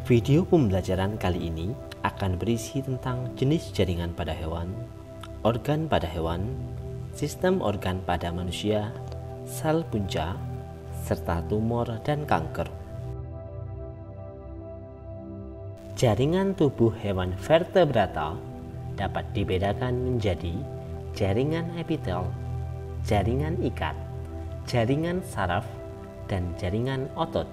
Video pembelajaran kali ini akan berisi tentang jenis jaringan pada hewan, organ pada hewan, sistem organ pada manusia, sel punca, serta tumor dan kanker. Jaringan tubuh hewan vertebrata dapat dibedakan menjadi jaringan epitel, jaringan ikat, jaringan saraf, dan jaringan otot.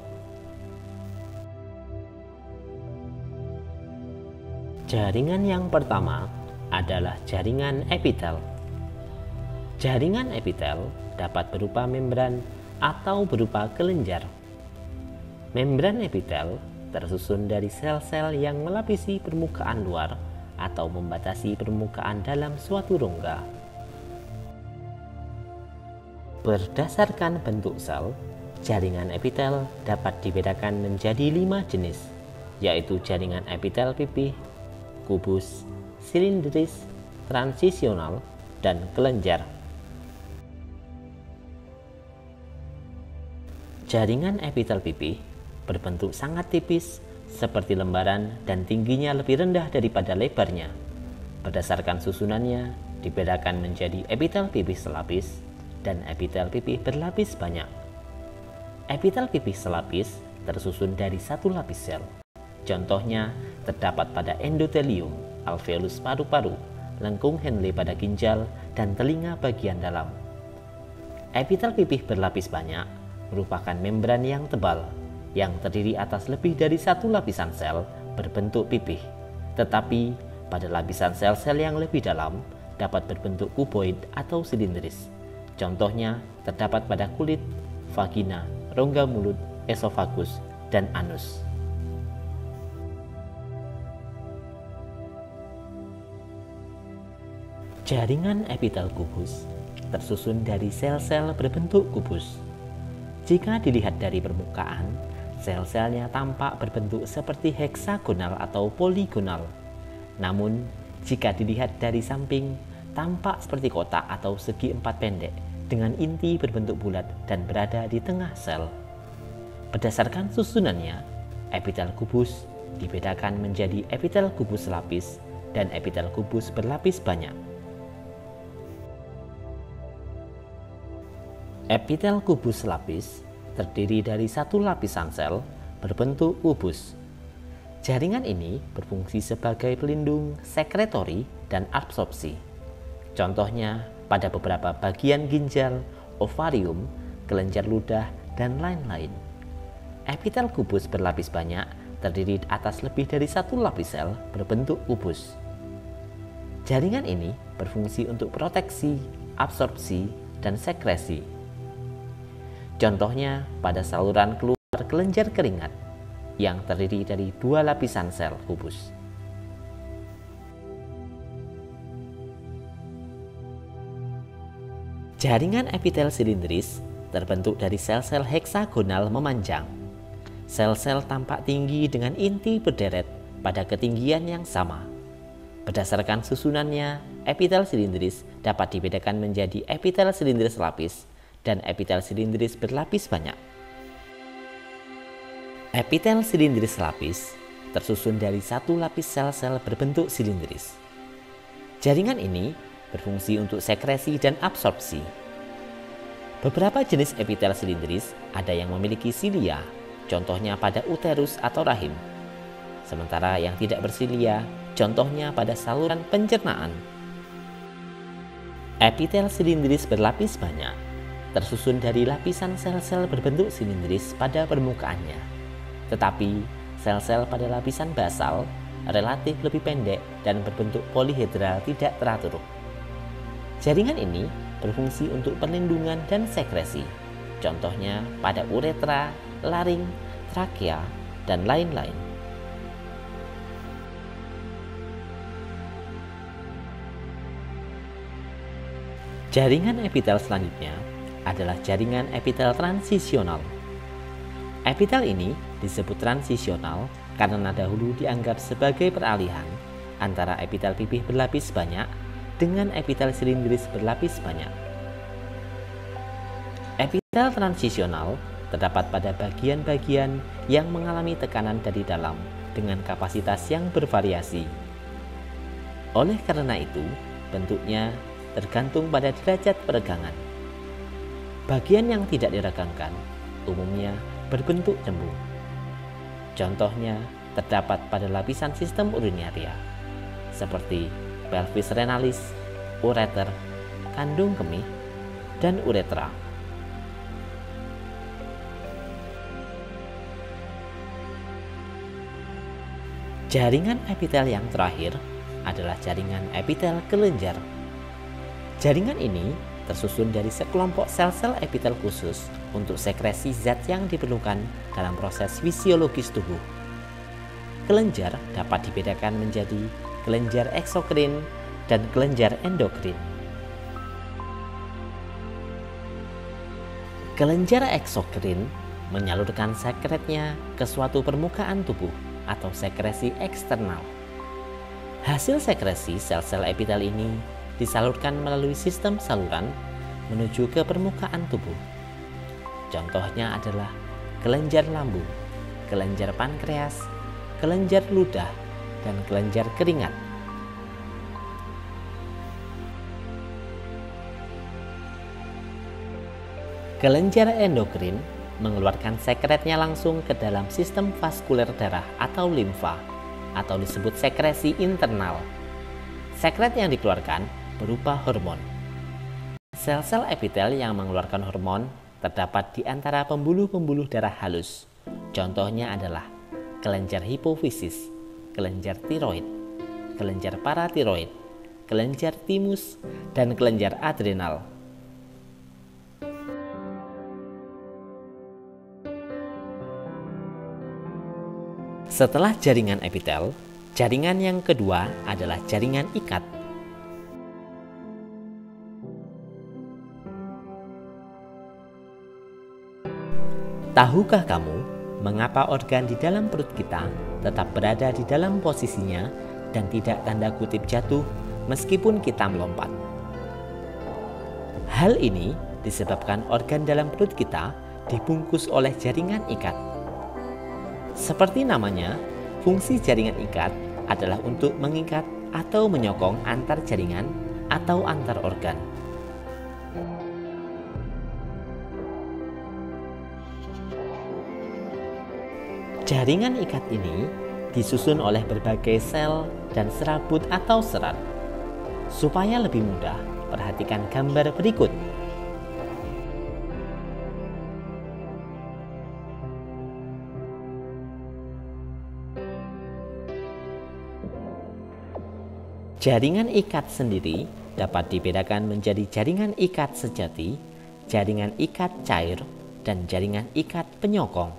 Jaringan yang pertama adalah jaringan epitel. Jaringan epitel dapat berupa membran atau berupa kelenjar. Membran epitel tersusun dari sel-sel yang melapisi permukaan luar atau membatasi permukaan dalam suatu rongga. Berdasarkan bentuk sel, jaringan epitel dapat dibedakan menjadi 5 jenis, yaitu jaringan epitel pipih, kubus, silindris, transisional, dan kelenjar. Jaringan epitel pipih berbentuk sangat tipis seperti lembaran dan tingginya lebih rendah daripada lebarnya. Berdasarkan susunannya dibedakan menjadi epitel pipih selapis dan epitel pipih berlapis banyak. Epitel pipih selapis tersusun dari satu lapis sel. Contohnya terdapat pada endotelium, alveolus paru-paru, lengkung Henle pada ginjal, dan telinga bagian dalam. Epitel pipih berlapis banyak merupakan membran yang tebal, yang terdiri atas lebih dari satu lapisan sel berbentuk pipih, tetapi pada lapisan sel-sel yang lebih dalam dapat berbentuk kuboid atau silindris. Contohnya terdapat pada kulit, vagina, rongga mulut, esofagus, dan anus. Jaringan epitel kubus tersusun dari sel-sel berbentuk kubus. Jika dilihat dari permukaan, sel-selnya tampak berbentuk seperti heksagonal atau poligonal. Namun, jika dilihat dari samping, tampak seperti kotak atau segi empat pendek dengan inti berbentuk bulat dan berada di tengah sel. Berdasarkan susunannya, epitel kubus dibedakan menjadi epitel kubus lapis dan epitel kubus berlapis banyak. Epitel kubus lapis terdiri dari satu lapisan sel berbentuk kubus. Jaringan ini berfungsi sebagai pelindung, sekretori, dan absorpsi. Contohnya pada beberapa bagian ginjal, ovarium, kelenjar ludah, dan lain-lain. Epitel kubus berlapis banyak terdiri atas lebih dari satu lapis sel berbentuk kubus. Jaringan ini berfungsi untuk proteksi, absorpsi, dan sekresi. Contohnya pada saluran keluar kelenjar keringat yang terdiri dari 2 lapisan sel kubus. Jaringan epitel silindris terbentuk dari sel-sel heksagonal memanjang. Sel-sel tampak tinggi dengan inti berderet pada ketinggian yang sama. Berdasarkan susunannya, epitel silindris dapat dibedakan menjadi epitel silindris lapis dan epitel silindris berlapis banyak. Epitel silindris lapis tersusun dari satu lapis sel-sel berbentuk silindris. Jaringan ini berfungsi untuk sekresi dan absorpsi. Beberapa jenis epitel silindris ada yang memiliki silia, contohnya pada uterus atau rahim. Sementara yang tidak bersilia, contohnya pada saluran pencernaan. Epitel silindris berlapis banyak tersusun dari lapisan sel-sel berbentuk silindris pada permukaannya. Tetapi sel-sel pada lapisan basal relatif lebih pendek dan berbentuk polihedral tidak teratur. Jaringan ini berfungsi untuk perlindungan dan sekresi. Contohnya pada uretra, laring, trakea, dan lain-lain. Jaringan epitel selanjutnya adalah jaringan epitel transisional. Epitel ini disebut transisional karena dahulu dianggap sebagai peralihan antara epitel pipih berlapis banyak dengan epitel silindris berlapis banyak. Epitel transisional terdapat pada bagian-bagian yang mengalami tekanan dari dalam dengan kapasitas yang bervariasi. Oleh karena itu, bentuknya tergantung pada derajat peregangan. Bagian yang tidak diregangkan umumnya berbentuk cembung. Contohnya terdapat pada lapisan sistem urinaria, seperti pelvis renalis, ureter, kandung kemih, dan uretra. Jaringan epitel yang terakhir adalah jaringan epitel kelenjar. Jaringan ini tersusun dari sekelompok sel-sel epitel khusus untuk sekresi zat yang diperlukan dalam proses fisiologis tubuh. Kelenjar dapat dibedakan menjadi kelenjar eksokrin dan kelenjar endokrin. Kelenjar eksokrin menyalurkan sekretnya ke suatu permukaan tubuh atau sekresi eksternal. Hasil sekresi sel-sel epitel ini disalurkan melalui sistem saluran menuju ke permukaan tubuh. Contohnya adalah kelenjar lambung, kelenjar pankreas, kelenjar ludah, dan kelenjar keringat. Kelenjar endokrin mengeluarkan sekretnya langsung ke dalam sistem vaskuler darah atau limfa, atau disebut sekresi internal. Sekret yang dikeluarkan berupa hormon. Sel-sel epitel yang mengeluarkan hormon terdapat di antara pembuluh-pembuluh darah halus. Contohnya adalah kelenjar hipofisis, kelenjar tiroid, kelenjar paratiroid, kelenjar timus, dan kelenjar adrenal. Setelah jaringan epitel, jaringan yang kedua adalah jaringan ikat. Tahukah kamu mengapa organ di dalam perut kita tetap berada di dalam posisinya dan tidak tanda kutip jatuh meskipun kita melompat? Hal ini disebabkan organ dalam perut kita dibungkus oleh jaringan ikat. Seperti namanya, fungsi jaringan ikat adalah untuk mengikat atau menyokong antar jaringan atau antar organ. Jaringan ikat ini disusun oleh berbagai sel dan serabut atau serat. Supaya lebih mudah, perhatikan gambar berikut. Jaringan ikat sendiri dapat dibedakan menjadi jaringan ikat sejati, jaringan ikat cair, dan jaringan ikat penyokong.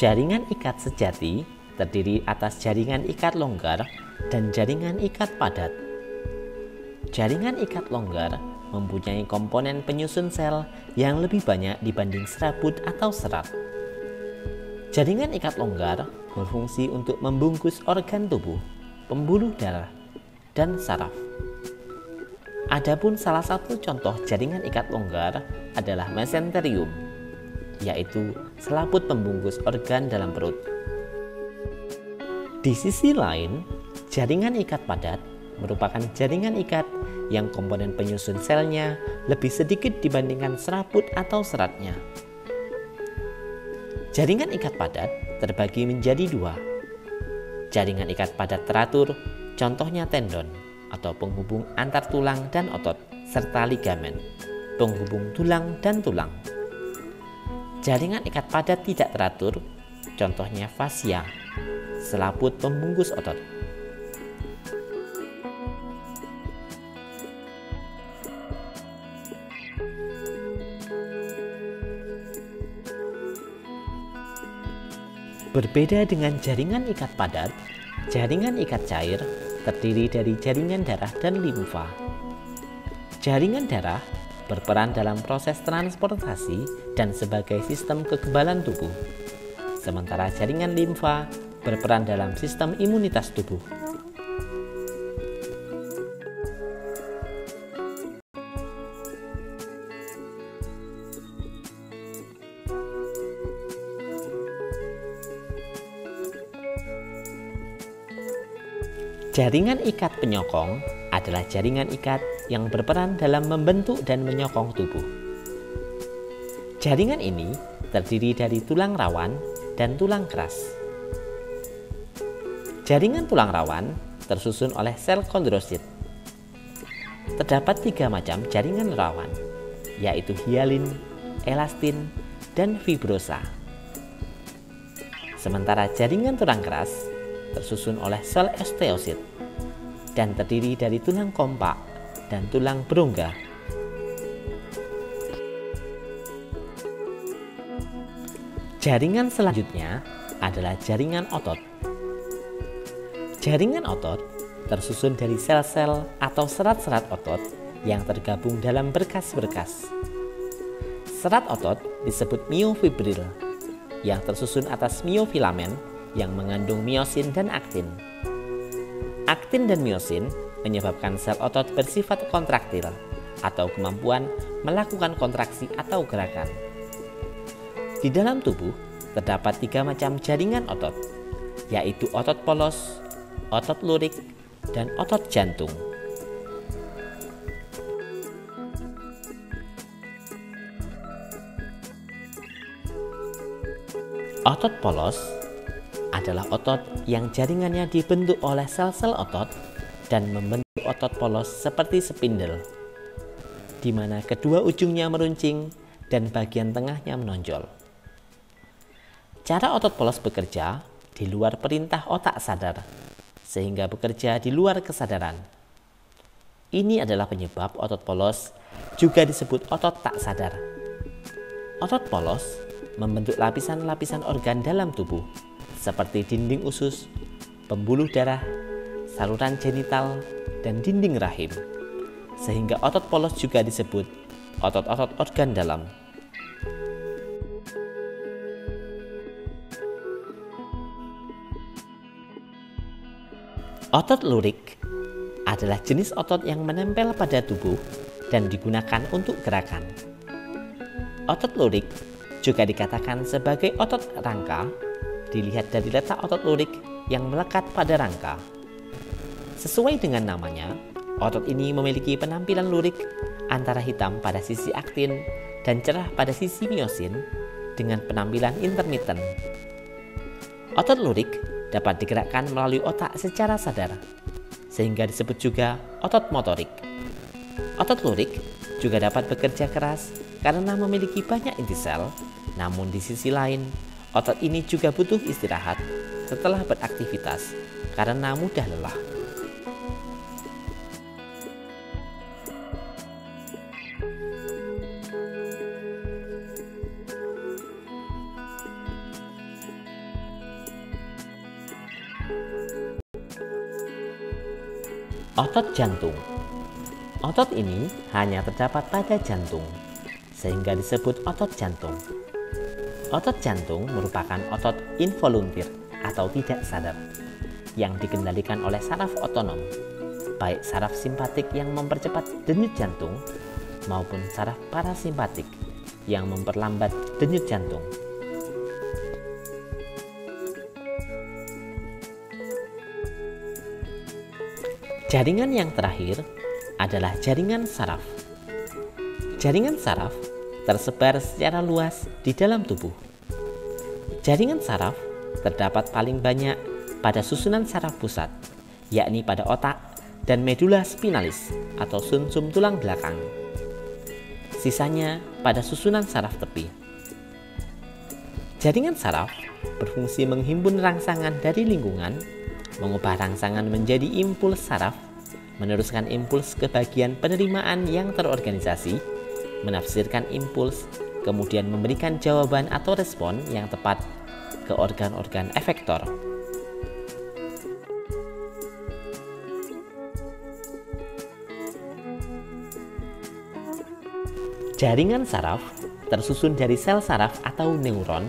Jaringan ikat sejati terdiri atas jaringan ikat longgar dan jaringan ikat padat. Jaringan ikat longgar mempunyai komponen penyusun sel yang lebih banyak dibanding serabut atau serat. Jaringan ikat longgar berfungsi untuk membungkus organ tubuh, pembuluh darah, dan saraf. Adapun salah satu contoh jaringan ikat longgar adalah mesenterium, yaitu selaput pembungkus organ dalam perut. Di sisi lain, jaringan ikat padat merupakan jaringan ikat yang komponen penyusun selnya lebih sedikit dibandingkan serabut atau seratnya. Jaringan ikat padat terbagi menjadi dua. Jaringan ikat padat teratur, contohnya tendon atau penghubung antar tulang dan otot, serta ligamen, penghubung tulang dan tulang. Jaringan ikat padat tidak teratur, contohnya fascia, selaput pembungkus otot. Berbeda dengan jaringan ikat padat, jaringan ikat cair terdiri dari jaringan darah dan limfa. Jaringan darah berperan dalam proses transportasi dan sebagai sistem kekebalan tubuh, sementara jaringan limfa berperan dalam sistem imunitas tubuh. Jaringan ikat penyokong adalah jaringan ikat yang berperan dalam membentuk dan menyokong tubuh. Jaringan ini terdiri dari tulang rawan dan tulang keras. Jaringan tulang rawan tersusun oleh sel kondrosit. Terdapat 3 macam jaringan rawan, yaitu hialin, elastin, dan fibrosa. Sementara jaringan tulang keras tersusun oleh sel osteosit dan terdiri dari tulang kompak dan tulang berongga. Jaringan selanjutnya adalah jaringan otot. Jaringan otot tersusun dari sel-sel atau serat-serat otot yang tergabung dalam berkas-berkas. Serat otot disebut miofibril yang tersusun atas miofilamen yang mengandung miosin dan aktin. Aktin dan miosin menyebabkan sel otot bersifat kontraktil atau kemampuan melakukan kontraksi atau gerakan. Di dalam tubuh terdapat 3 macam jaringan otot, yaitu otot polos, otot lurik, dan otot jantung. Otot polos adalah otot yang jaringannya dibentuk oleh sel-sel otot dan membentuk otot polos seperti spindel, di mana kedua ujungnya meruncing dan bagian tengahnya menonjol. Cara otot polos bekerja di luar perintah otak sadar, sehingga bekerja di luar kesadaran. Ini adalah penyebab otot polos juga disebut otot tak sadar. Otot polos membentuk lapisan-lapisan organ dalam tubuh, seperti dinding usus, pembuluh darah, saluran genital, dan dinding rahim, sehingga otot polos juga disebut otot-otot organ dalam. Otot lurik adalah jenis otot yang menempel pada tubuh dan digunakan untuk gerakan. Otot lurik juga dikatakan sebagai otot rangka, dilihat dari letak otot lurik yang melekat pada rangka. Sesuai dengan namanya, otot ini memiliki penampilan lurik antara hitam pada sisi aktin dan cerah pada sisi miosin dengan penampilan intermiten. Otot lurik dapat digerakkan melalui otak secara sadar, sehingga disebut juga otot motorik. Otot lurik juga dapat bekerja keras karena memiliki banyak inti sel, namun di sisi lain, otot ini juga butuh istirahat setelah beraktivitas karena mudah lelah. Otot jantung. Otot ini hanya terdapat pada jantung, sehingga disebut otot jantung. Otot jantung merupakan otot involuntir atau tidak sadar yang dikendalikan oleh saraf otonom, baik saraf simpatik yang mempercepat denyut jantung maupun saraf parasimpatik yang memperlambat denyut jantung. Jaringan yang terakhir adalah jaringan saraf. Jaringan saraf tersebar secara luas di dalam tubuh. Jaringan saraf terdapat paling banyak pada susunan saraf pusat, yakni pada otak dan medula spinalis atau sumsum tulang belakang. Sisanya pada susunan saraf tepi. Jaringan saraf berfungsi menghimpun rangsangan dari lingkungan, mengubah rangsangan menjadi impuls saraf, meneruskan impuls ke bagian penerimaan yang terorganisasi, menafsirkan impuls, kemudian memberikan jawaban atau respon yang tepat ke organ-organ efektor. Jaringan saraf tersusun dari sel saraf atau neuron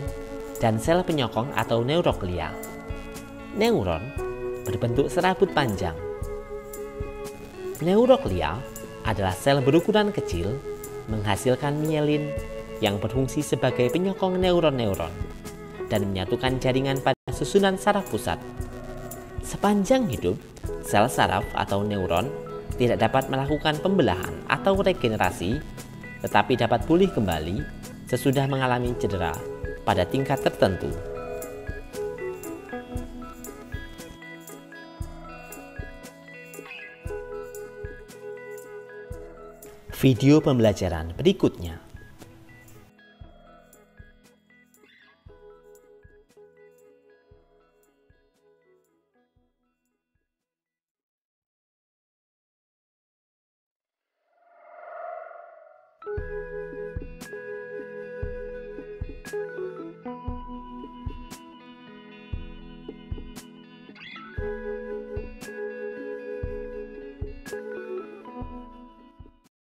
dan sel penyokong atau neuroglia. Neuron berbentuk serabut panjang. Neuroglia adalah sel berukuran kecil menghasilkan mielin yang berfungsi sebagai penyokong neuron-neuron dan menyatukan jaringan pada susunan saraf pusat. Sepanjang hidup, sel saraf atau neuron tidak dapat melakukan pembelahan atau regenerasi, tetapi dapat pulih kembali sesudah mengalami cedera pada tingkat tertentu. Video pembelajaran berikutnya.